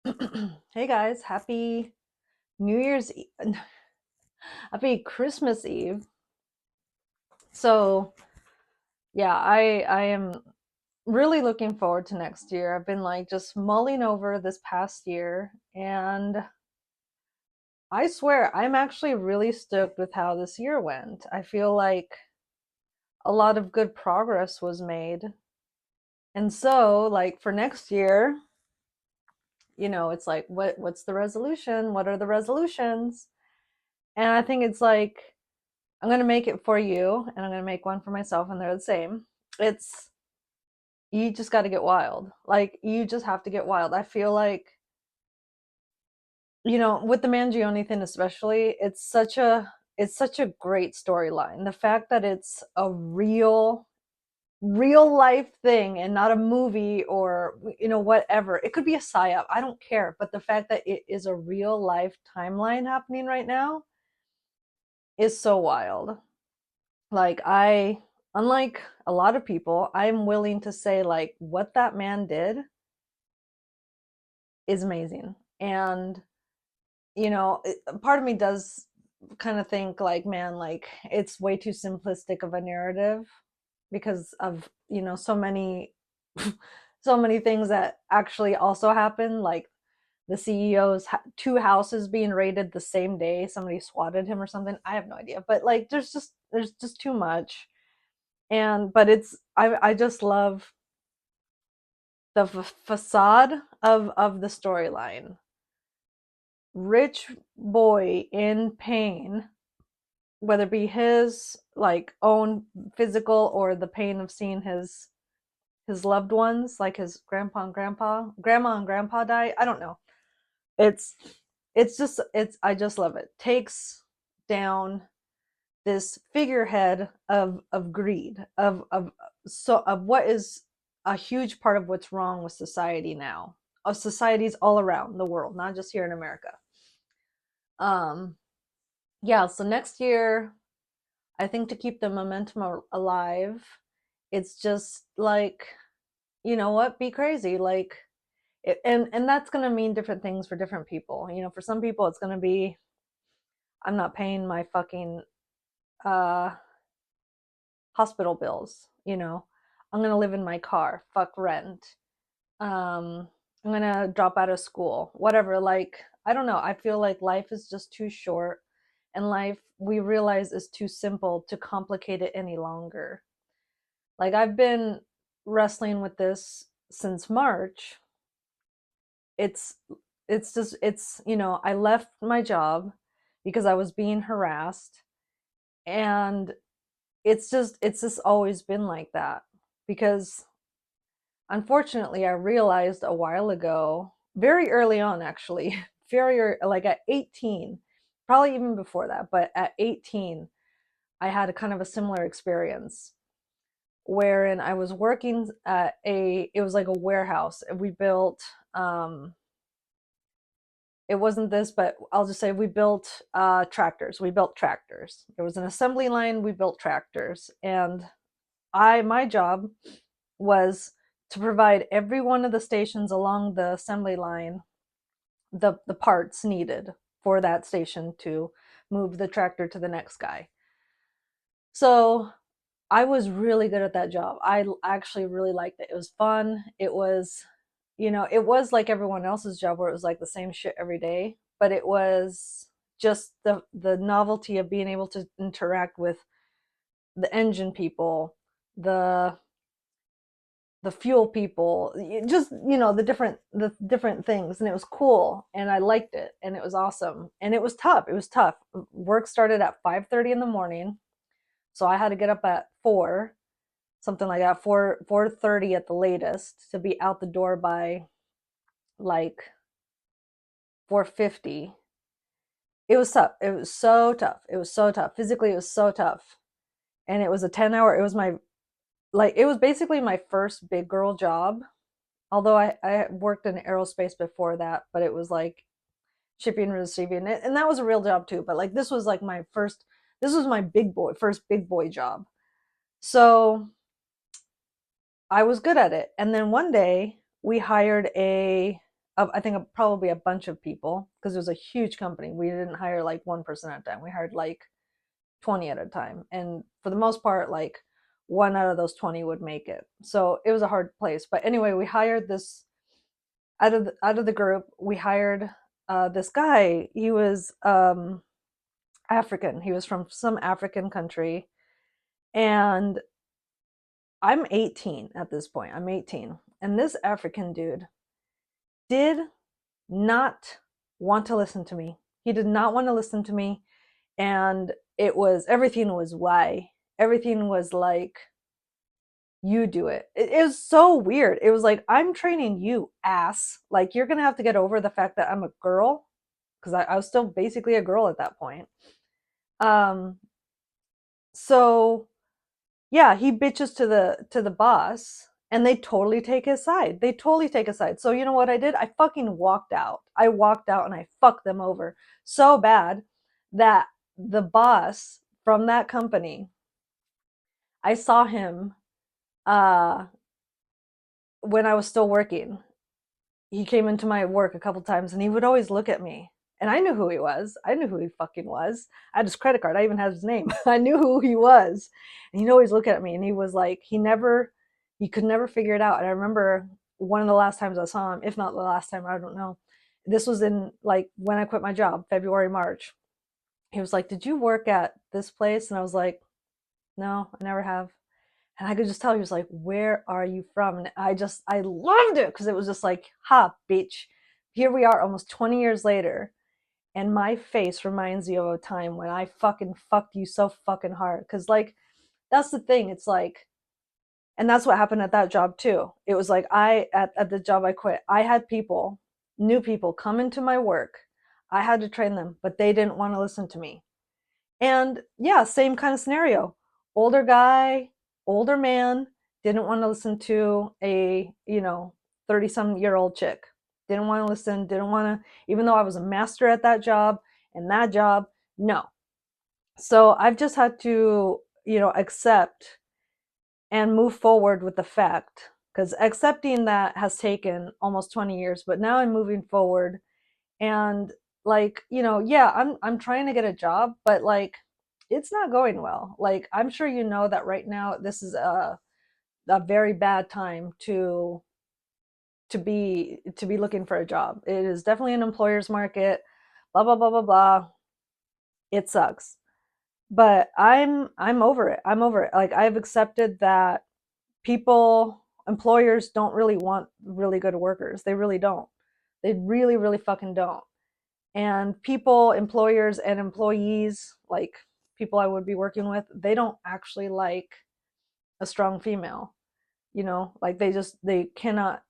Hey guys, happy New Year's Eve, happy Christmas Eve. So, yeah, I am really looking forward to next year. I've been like just mulling over this past year, and I swear I'm actually really stoked with how this year went. I feel like a lot of good progress was made. And so, like for next year, it's like what's the resolution? What are the resolutions? And I think it's like I'm gonna make it for you, and I'm gonna make one for myself, and they're the same. It's you just got to get wild. Like you just have to get wild. I feel like with the Mangione thing especially, it's such a great storyline. The fact that it's a real life thing and not a movie or whatever. It could be a psyop. I don't care. But the fact that it is a real life timeline happening right now is so wild. Like unlike a lot of people, I'm willing to say like what that man did is amazing. And part of me does kind of think like, man, like it's way too simplistic of a narrative because of, so many so many things that actually also happen, like the CEO's two houses being raided the same day, somebody swatted him or something. I have no idea, but like there's just too much. And but I just love the facade of the storyline. Rich boy in pain, whether it be his like own physical or the pain of seeing his loved ones, like his grandma and grandpa die. I don't know. It's I just love it. Takes down this figurehead of greed, of what is a huge part of what's wrong with society now, of societies all around the world, not just here in America. um yeah, so next year, I think to keep the momentum alive, it's just like, you know what, be crazy. Like and that's going to mean different things for different people. For some people it's going to be, I'm not paying my fucking uh hospital bills. I'm going to live in my car, fuck rent. I'm going to drop out of school, whatever. Like, I don't know, I feel like life is just too short, and life, we realize, is too simple to complicate it any longer. Like, I've been wrestling with this since March. It's it's just it's I left my job because I was being harassed, and it's just always been like that. Because unfortunately, I realized a while ago, very early on actually, like at 18, probably even before that, but at 18, I had a kind of a similar experience wherein I was working at it was like a warehouse. We built, it wasn't this, but I'll just say we built tractors. We built tractors. There was an assembly line, we built tractors. And my job was to provide every one of the stations along the assembly line the parts needed for that station to move the tractor to the next guy. So I was really good at that job. I actually really liked it. It was fun. It was like everyone else's job where it was like the same shit every day, but it was just the novelty of being able to interact with the engine people, the the fuel people, just the different things. And it was cool, and I liked it, and it was awesome, and it was tough. Work started at 5:30 in the morning, so I had to get up at 4, something like that, 4:30 at the latest, to be out the door by like 4:50. It was tough. It was so tough. It was so tough. Physically, it was so tough. And it was a 10-hour, it was basically my first big girl job. Although I worked in aerospace before that, but it was like shipping and receiving, and that was a real job too. But like this was my first big boy job. So I was good at it. And then one day we hired I think probably a bunch of people because it was a huge company. We didn't hire like one person at a time. We hired like 20 at a time. And for the most part, like one out of those 20 would make it. So it was a hard place. But anyway, we hired this out of the group, we hired this guy. He was African. He was from some African country. And I'm 18 at this point. I'm 18. And this African dude did not want to listen to me. He did not want to listen to me. And everything was why. Everything was like, you do it. It was so weird. It was like, I'm training you, ass. Like, you're going to have to get over the fact that I'm a girl, because I was still basically a girl at that point. Um, so yeah, he bitches to the boss, and they totally take his side. They totally take his side. So you know what I did? I fucking walked out. I walked out and I fucked them over so bad that the boss from that company, I saw him uh when I was still working. He came into my work a couple times and he would always look at me. And I knew who he was. I knew who he fucking was. I had his credit card. I even had his name. I knew who he was. And he'd always look at me and he was like, he could never figure it out. And I remember one of the last times I saw him, if not the last time, I don't know. This was in like when I quit my job, February, March. He was like, "Did you work at this place?" And I was like, "No, I never have." And I could just tell he was like, "Where are you from?" And I loved it because it was just like, ha, bitch. Here we are almost 20 years later. And my face reminds you of a time when I fucking fucked you so fucking hard. Cause like, that's the thing. It's like, and that's what happened at that job too. It was like, at the job I quit, I had new people come into my work. I had to train them, but they didn't want to listen to me. And yeah, same kind of scenario. Older guy, older man, didn't want to listen to a, 30 some year old chick. Didn't want to listen, didn't want to, even though I was a master at that job and that job, no. So I've just had to, accept and move forward with the fact, because accepting that has taken almost 20 years, but now I'm moving forward and like, yeah, I'm trying to get a job, but like it's not going well. Like I'm sure you know that right now this is a very bad time to be looking for a job. It is definitely an employer's market, blah blah blah blah blah. It sucks. But I'm over it. I'm over it. Like I've accepted that employers don't really want really good workers. They really don't. They really really fucking don't. And employers and employees, like people I would be working with, they don't actually like a strong female. Like they cannot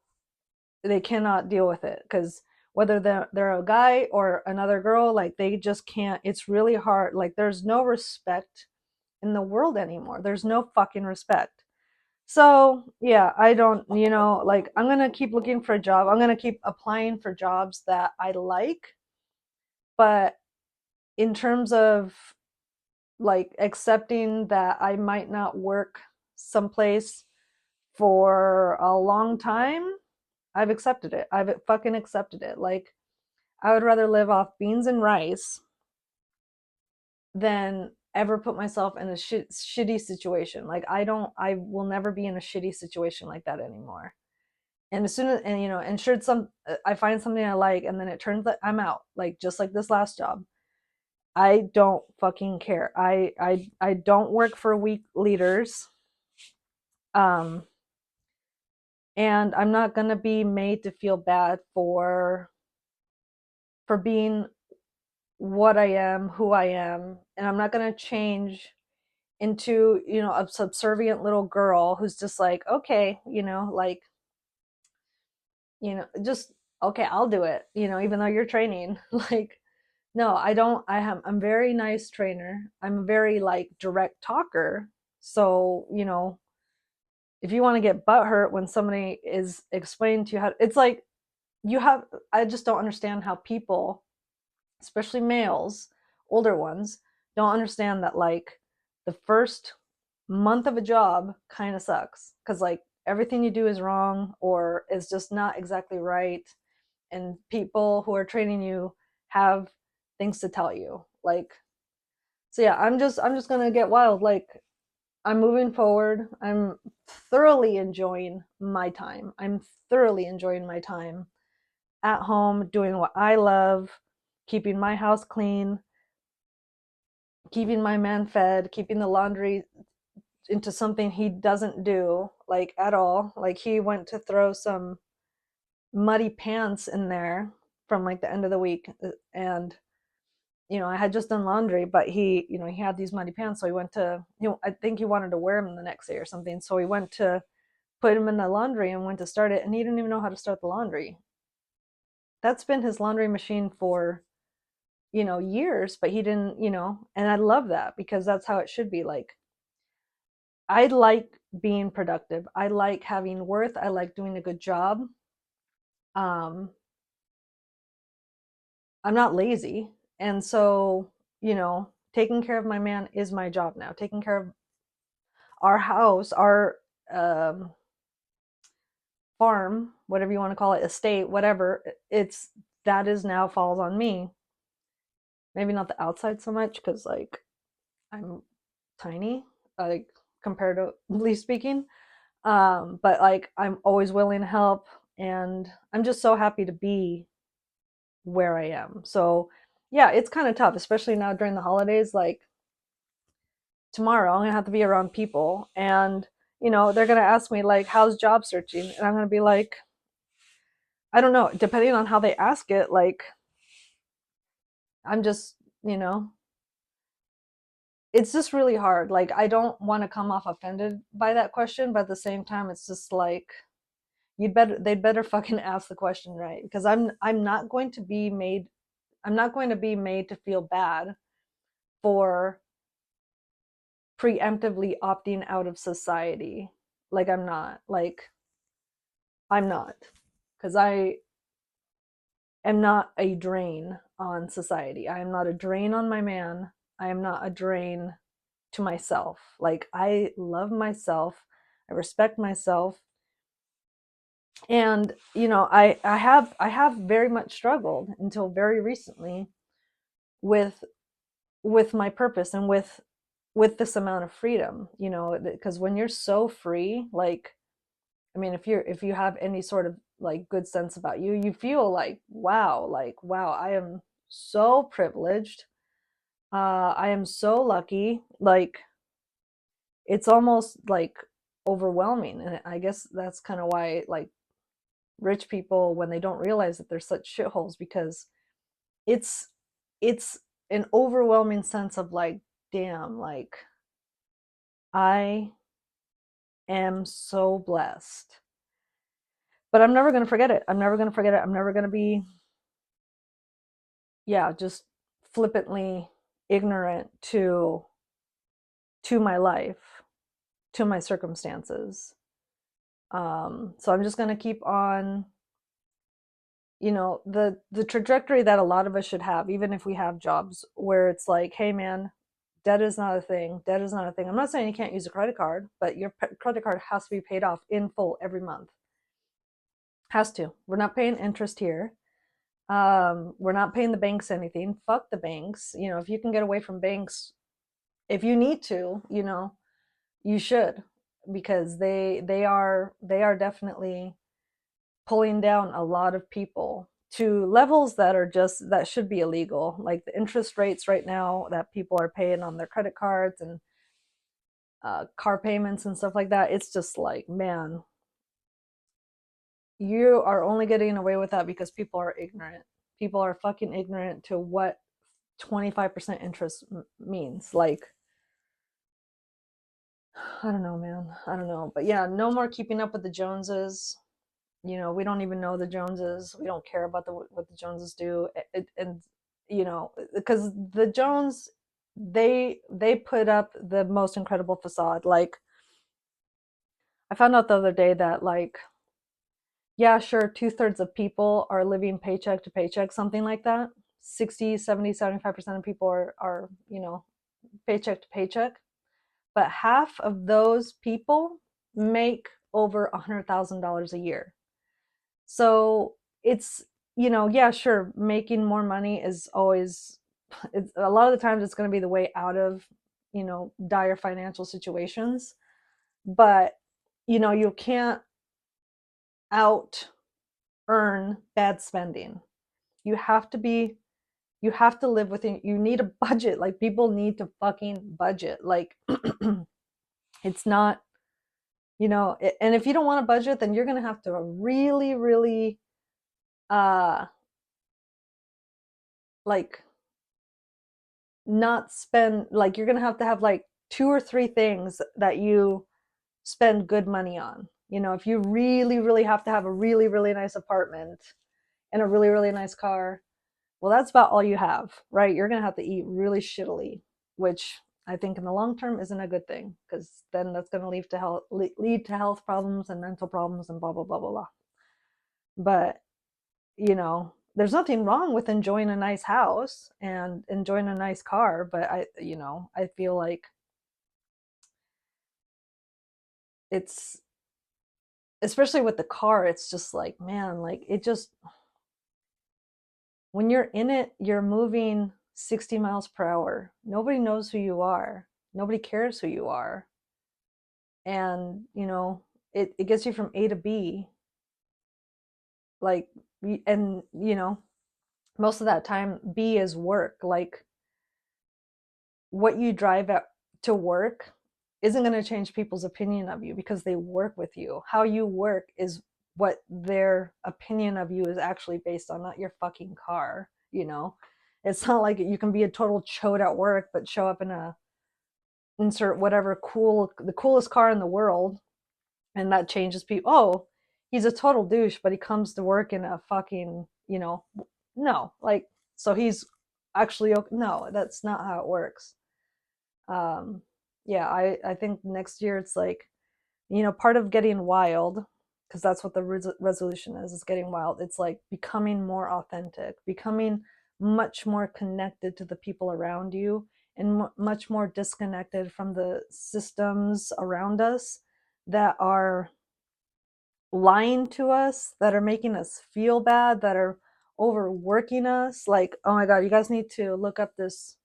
deal with it because whether they're a guy or another girl, like they just can't. It's really hard. Like there's no respect in the world anymore. There's no fucking respect. So yeah, I don't, like I'm gonna keep looking for a job. I'm gonna keep applying for jobs that I like, but in terms of like accepting that I might not work someplace for a long time, I've accepted it. I've fucking accepted it. Like I would rather live off beans and rice than ever put myself in a shitty situation. Like I will never be in a shitty situation like that anymore. And as soon as, and and should I find something I like and then it turns that I'm out, like just like this last job. I don't fucking care. I don't work for weak leaders. Um and I'm not going to be made to feel bad for being what I am, who I am, and I'm not going to change into, a subservient little girl who's just like, okay, like, just okay, I'll do it, even though you're training. Like no, I don't. I'm a very nice trainer. I'm a very like direct talker. So, if you want to get butthurt when somebody is explaining to you how, it's like I just don't understand how people, especially males, older ones, don't understand that like the first month of a job kind of sucks because like everything you do is wrong or is just not exactly right. and people who are training you have things to tell you. Like, so yeah, I'm just gonna get wild. Like, I'm moving forward. I'm thoroughly enjoying my time. I'm thoroughly enjoying my time at home doing what I love, keeping my house clean, keeping my man fed, keeping the laundry into something he doesn't do like at all. Like, he went to throw some muddy pants in there from like the end of the week, and I had just done laundry, but he had these muddy pants, so he went to, I think he wanted to wear them the next day or something, so he went to put him in the laundry and went to start it, and he didn't even know how to start the laundry. That's been his laundry machine for years, but he didn't, and I love that because that's how it should be. Like, I like being productive. I like having worth. I like doing a good job. Um, I'm not lazy. And so, taking care of my man is my job now. Taking care of our house, our um, farm, whatever you want to call it, estate, whatever, that is now falls on me. Maybe not the outside so much because, like, I'm tiny, like, comparatively speaking. But like, I'm always willing to help, and I'm just so happy to be where I am. So yeah, it's kind of tough, especially now during the holidays. Like, tomorrow I'm gonna have to be around people, and they're gonna ask me like, how's job searching, and I'm gonna be like, I don't know, depending on how they ask it. Like, I'm just, you know it's just really hard. Like, I don't want to come off offended by that question, but at the same time, it's just like, they'd better fucking ask the question right, because I'm not going to be made to feel bad for preemptively opting out of society. Like, I'm not, because I am not a drain on society. I am not a drain on my man. I am not a drain to myself. Like, I love myself. I respect myself. And I have very much struggled until very recently with my purpose, and with this amount of freedom, because when you're so free, like, I mean, if you have any sort of like good sense about you, you feel like wow, I am so privileged. I am so lucky. Like, it's almost like overwhelming, and I guess that's kind of why, like, rich people, when they don't realize that they're such shitholes, because it's it's an overwhelming sense of like, damn, like, I am so blessed. But I'm never going to forget it. I'm never going to forget it. I'm never going to be, yeah, just flippantly ignorant to my life, to my circumstances. So I'm just going to keep on, the trajectory that a lot of us should have, even if we have jobs where it's like, hey man, debt is not a thing. Debt is not a thing. I'm not saying you can't use a credit card, but your credit card has to be paid off in full every month. Has to. We're not paying interest here. We're not paying the banks anything. Fuck the banks. If you can get away from banks, if you need to, you should, because they are definitely pulling down a lot of people to levels that should be illegal. Like, the interest rates right now that people are paying on their credit cards and car payments and stuff like that, it's just like, man, you are only getting away with that because people are ignorant. People are fucking ignorant to what 25% interest means. Like, I don't know, man. I don't know. But yeah, no more keeping up with the Joneses. We don't even know the Joneses. We don't care about what the Joneses do. And because the Jones, they put up the most incredible facade. Like, I found out the other day that, like, yeah, sure, two-thirds of people are living paycheck to paycheck, something like that. 60, 70, 75% of people are paycheck to paycheck. But half of those people make over $100,000 a year. So it's yeah, sure, making more money is always, it's a lot of the times it's going to be the way out of, dire financial situations. But, you can't out earn bad spending. You have to be, you have to live within, you need a budget. Like, people need to fucking budget. Like, it's not, and if you don't want a budget, then you're going to have to really, really, uh, like, not spend, like, you're going to have like two or three things that you spend good money on. If you really, really have to have a really, really nice apartment and a really, really nice car, well, that's about all you have, right? You're going to have to eat really shittily, which I think in the long term isn't a good thing, because then that's going to lead to health problems and mental problems and blah, blah, blah, blah, blah. But, there's nothing wrong with enjoying a nice house and enjoying a nice car. But I feel like it's, especially with the car, it's just like, man, like, it just, when you're in it, you're moving 60 miles per hour. Nobody knows who you are. Nobody cares who you are. And, it gets you from A to B. Like, and, most of that time, B is work. Like, what you drive at to work isn't going to change people's opinion of you because they work with you. How you work is what their opinion of you is actually based on, not your fucking car. It's not like you can be a total chode at work but show up in a, insert whatever, the coolest car in the world, and that changes people. Oh, he's a total douche, but he comes to work in a fucking, no, like, so he's actually okay. No, that's not how it works. um yeah, I think next year it's like, part of getting wild, because that's what the resolution is getting wild. It's like becoming more authentic, becoming much more connected to the people around you, and much more disconnected from the systems around us that are lying to us, that are making us feel bad, that are overworking us. Like, oh my god, you guys need to look up this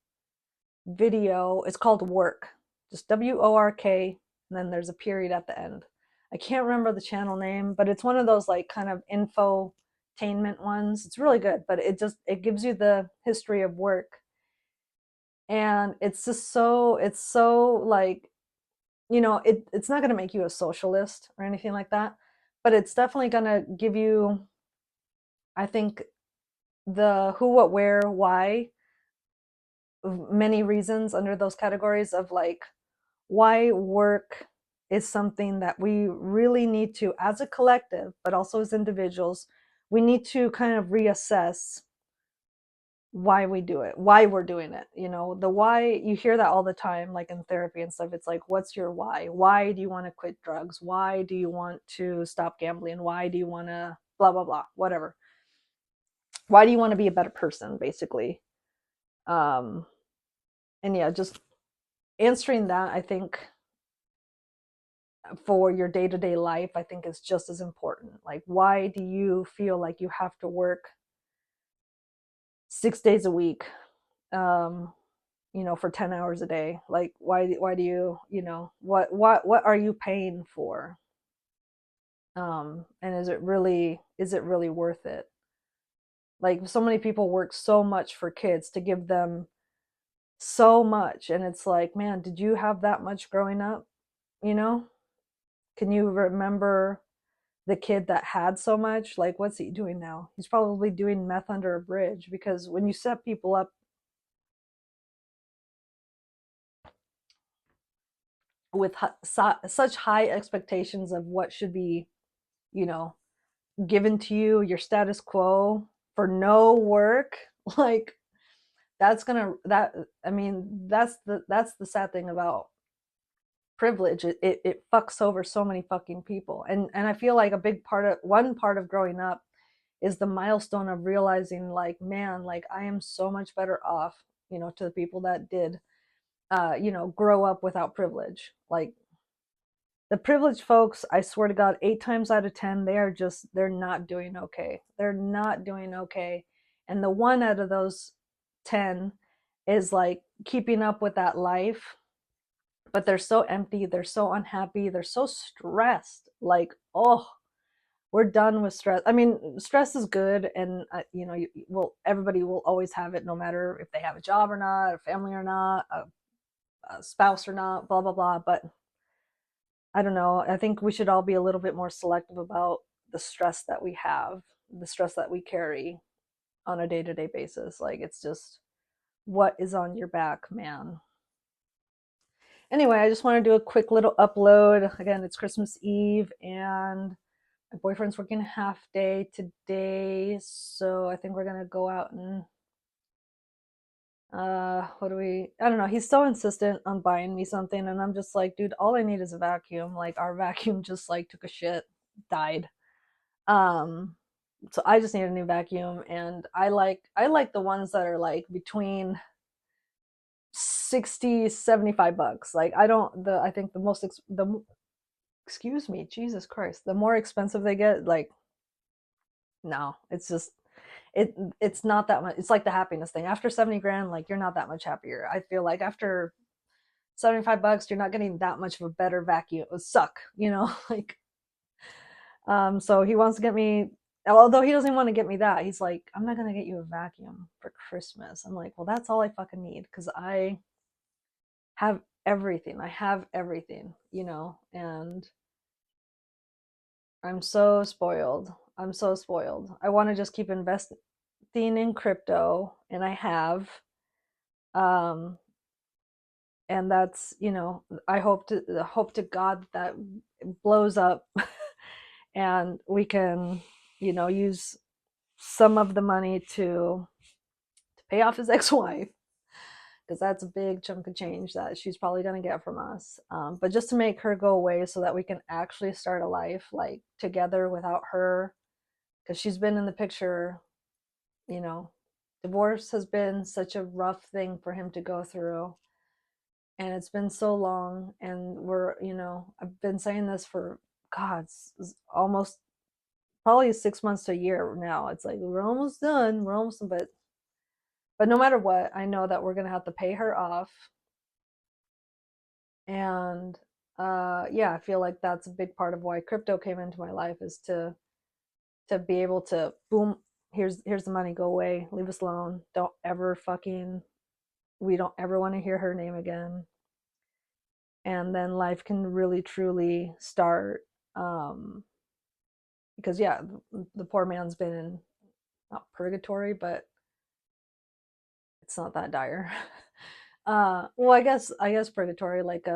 video. It's called Work, just WORK, and then there's a period at the end. I can't remember the channel name, but it's one of those like kind of infotainment ones. It's really good, but it gives you the history of work. And it's just it's so like, it's not going to make you a socialist or anything like that, but it's definitely going to give you, I think, the who, what, where, why, many reasons under those categories of like why work is something that we really need to, as a collective, but also as individuals, we need to kind of reassess why we do it, why we're doing it. The why, you hear that all the time, like in therapy and stuff. It's like, what's your why? Why do you want to quit drugs? Why do you want to stop gambling? Why do you want to blah, blah, blah, whatever? Why do you want to be a better person, basically? Um, and yeah, just answering that, I think, for your day-to-day life, I think is just as important. Like, why do you feel like you have to work 6 days a week, um for 10 hours a day? Like, why do you, what are you paying for? And is it really worth it? Like, so many people work so much for kids to give them so much, and it's like, man, did you have that much growing up? you know can you remember the kid that had so much? Like, what's he doing now? He's probably doing meth under a bridge, because when you set people up with such high expectations of what should be, you know, given to you, your status quo, for no work, like, I mean, that's the sad thing about privilege. It fucks over so many fucking people. And I feel like one part of growing up is the milestone of realizing, like, man, like, I am so much better off, to the people that did, grow up without privilege. Like, The privileged folks, I swear to God, 8 times out of 10, they're not doing okay. They're not doing okay. And the one out of those 10 is like keeping up with that life, but they're so empty, they're so unhappy, they're so stressed. Like, oh, we're done with stress. I mean, stress is good, and everybody will always have it, no matter if they have a job or not, a family or not, a spouse or not, blah blah blah. But I don't know. I think we should all be a little bit more selective about the stress that we have, the stress that we carry on a day to day basis. Like, it's just what is on your back, man. Anyway, I just want to do a quick little upload. Again, it's Christmas Eve, and my boyfriend's working a half day today. So I think we're going to go out and I don't know, he's so insistent on buying me something, and I'm just like, dude, all I need is a vacuum. Like, our vacuum just like took a shit, died. um so I just need a new vacuum, and I like the ones that are like between 60-75 bucks. Like, I don't the I think the most the excuse me, Jesus Christ, the more expensive they get, like, no, it's just it's not that much. It's like the happiness thing. After 70 grand, like, you're not that much happier. I feel like after 75 bucks, you're not getting that much of a better vacuum. It would suck, like, so he wants to get me, although he doesn't want to get me that. He's like, I'm not going to get you a vacuum for Christmas. I'm like, well, that's all I fucking need, because I have everything. I have everything, and I'm so spoiled. I'm so spoiled. I want to just keep investing in crypto, and I have. Um, and that's, I hope to God that blows up and we can, use some of the money to pay off his ex-wife, because that's a big chunk of change that she's probably going to get from us. But just to make her go away so that we can actually start a life like together without her, because she's been in the picture. you know Divorce has been such a rough thing for him to go through, and it's been so long, and I've been saying this for, god, it's almost probably 6 months to a year now. It's like, we're almost done, we're almost done, but no matter what, I know that we're gonna have to pay her off. And yeah, I feel like that's a big part of why crypto came into my life, is to be able to, boom, here's the money, go away, leave us alone, don't ever fucking, we don't ever want to hear her name again. And then life can really truly start. Because yeah, the poor man's been in, not purgatory, but it's not that dire. Well, I guess purgatory, like,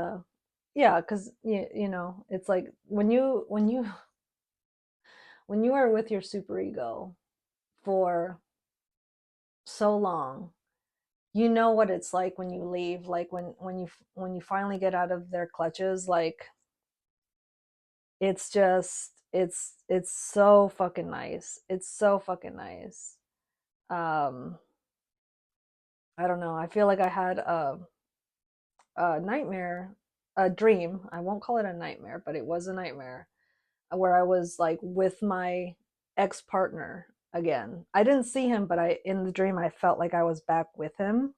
yeah, because it's like when you are with your superego for so long, you know what it's like when you leave, like when you finally get out of their clutches. Like, it's just, it's so fucking nice. It's so fucking nice. um I don't know, I feel like I had a nightmare, a dream. I won't call it a nightmare, but it was a nightmare, where I was like with my ex partner again. I didn't see him, but in the dream, I felt like I was back with him.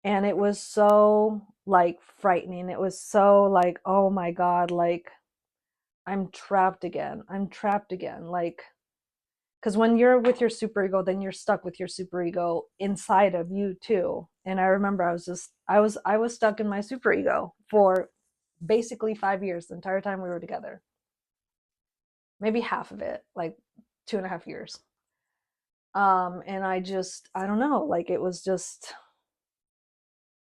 And it was so like frightening. It was so like, oh my God, like, I'm trapped again. I'm trapped again. Like, because when you're with your superego, then you're stuck with your superego inside of you too. And I remember I was stuck in my superego for basically 5 years, the entire time we were together. Maybe half of it, like 2.5 years. And I don't know, like, it was just,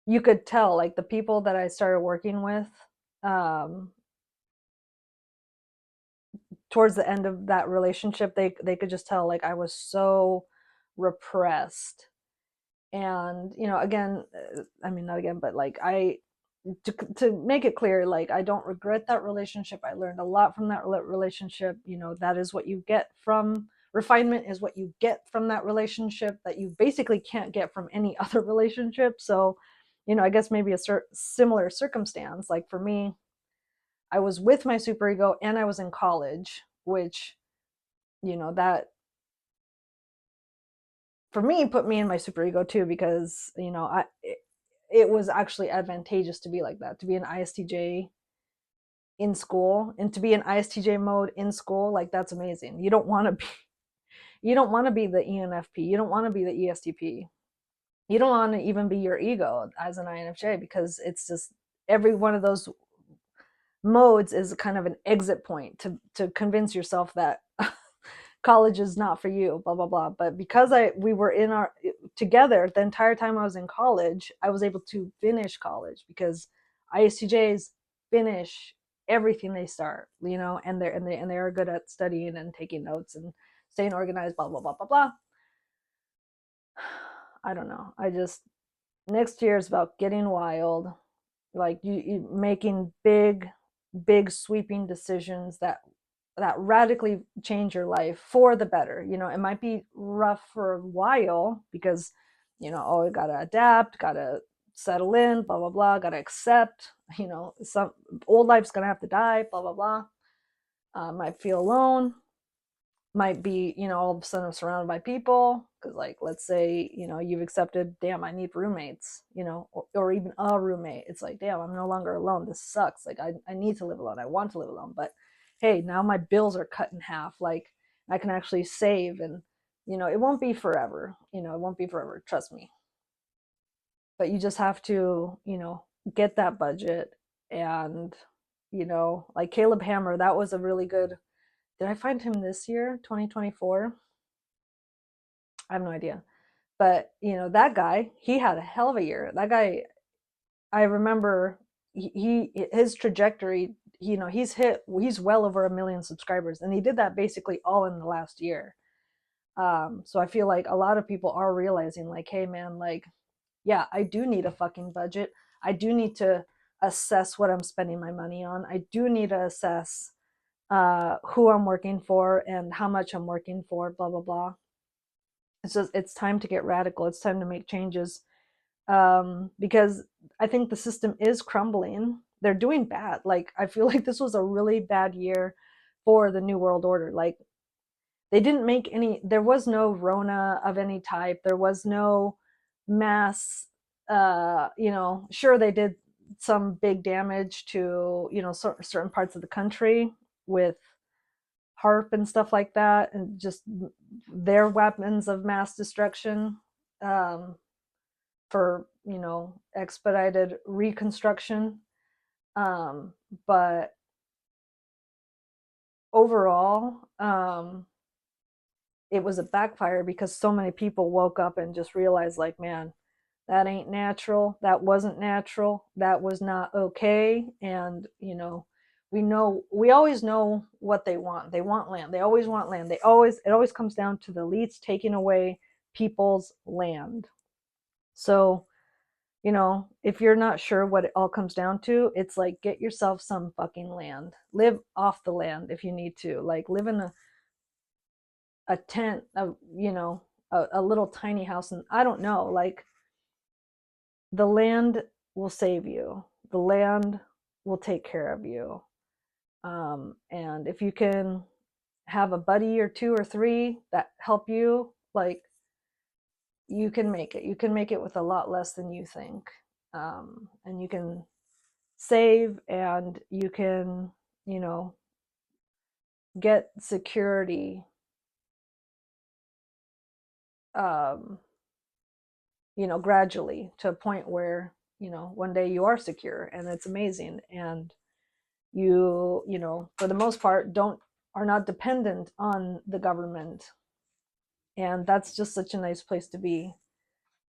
you could tell, like, the people that I started working with, um, towards the end of that relationship, they could just tell, like, I was so repressed. And again, I mean, not again, but like, to make it clear, like, I don't regret that relationship. I learned a lot from that relationship. That is what you get from refinement, is what you get from that relationship, that you basically can't get from any other relationship. So I guess maybe a similar circumstance, like for me, I was with my superego and I was in college, which, that for me put me in my superego too, because, it was actually advantageous to be like that, to be an ISTJ in school and to be in ISTJ mode in school. Like, that's amazing. You don't want to be the ENFP. You don't want to be the ESTP. You don't want to even be your ego as an INFJ, because it's just every one of those modes is kind of an exit point to convince yourself that college is not for you, blah blah blah. But because we were in our together the entire time I was in college, I was able to finish college, because ISTJs finish everything they start, and they are good at studying and taking notes and staying organized, blah blah blah blah blah. I don't know. I just Next year is about getting wild, like you making big sweeping decisions that radically change your life for the better. It might be rough for a while, because oh, you gotta adapt, gotta settle in, blah blah blah, gotta accept, some old life's gonna have to die, blah blah blah. Might feel alone, might be, all of a sudden I'm surrounded by people, because, like, let's say, you've accepted, damn, I need roommates, or even a roommate. It's like, damn, I'm no longer alone. This sucks. Like, I need to live alone. I want to live alone. But hey, now my bills are cut in half. Like, I can actually save, and, it won't be forever. It won't be forever. Trust me. But you just have to, get that budget. And, like Caleb Hammer, that was a really good. Did I find him this year, 2024? I have no idea. But, that guy, he had a hell of a year. That guy, I remember his trajectory, he's well over 1 million subscribers, and he did that basically all in the last year. So I feel like a lot of people are realizing, like, hey man, like, yeah, I do need a fucking budget. I do need to assess what I'm spending my money on. I do need to assess who I'm working for and how much I'm working for, blah blah blah. It's time to get radical. It's time to make changes, because I think the system is crumbling. They're doing bad. Like, I feel like this was a really bad year for the New World Order. Like, they didn't make any. There was no Rona of any type. There was no mass. Sure, they did some big damage to, certain parts of the country with HARP and stuff like that, and just their weapons of mass destruction, um, for, expedited reconstruction. But overall, it was a backfire, because so many people woke up and just realized, like, man, that ain't natural. That wasn't natural. That was not okay. And, we always know what they want. They want land. They always want land. It always comes down to the elites taking away people's land. So, if you're not sure what it all comes down to, it's like, get yourself some fucking land. Live off the land if you need to. Like, live in a tent, a little tiny house. And I don't know, like, the land will save you. The land will take care of you. And if you can have a buddy or two or three that help you, like, you can make it. You can make it with a lot less than you think. And you can save, and you can, get security, um, gradually, to a point where, one day you are secure, and it's amazing. And for the most part, don't are not dependent on the government. And that's just such a nice place to be,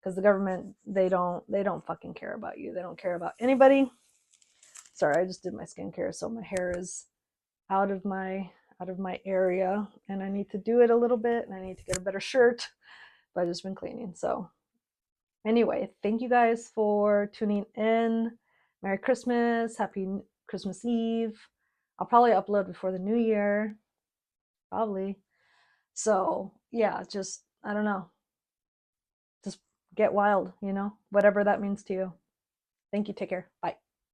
because the government, they don't fucking care about you. They don't care about anybody. Sorry, I just did my skincare, so my hair is out of my area, and I need to do it a little bit, and I need to get a better shirt, but I've just been cleaning. So anyway, thank you guys for tuning in. Merry Christmas. Happy Christmas Eve. I'll probably upload before the new year. Probably. So yeah, just, I don't know. Just get wild, whatever that means to you. Thank you. Take care. Bye.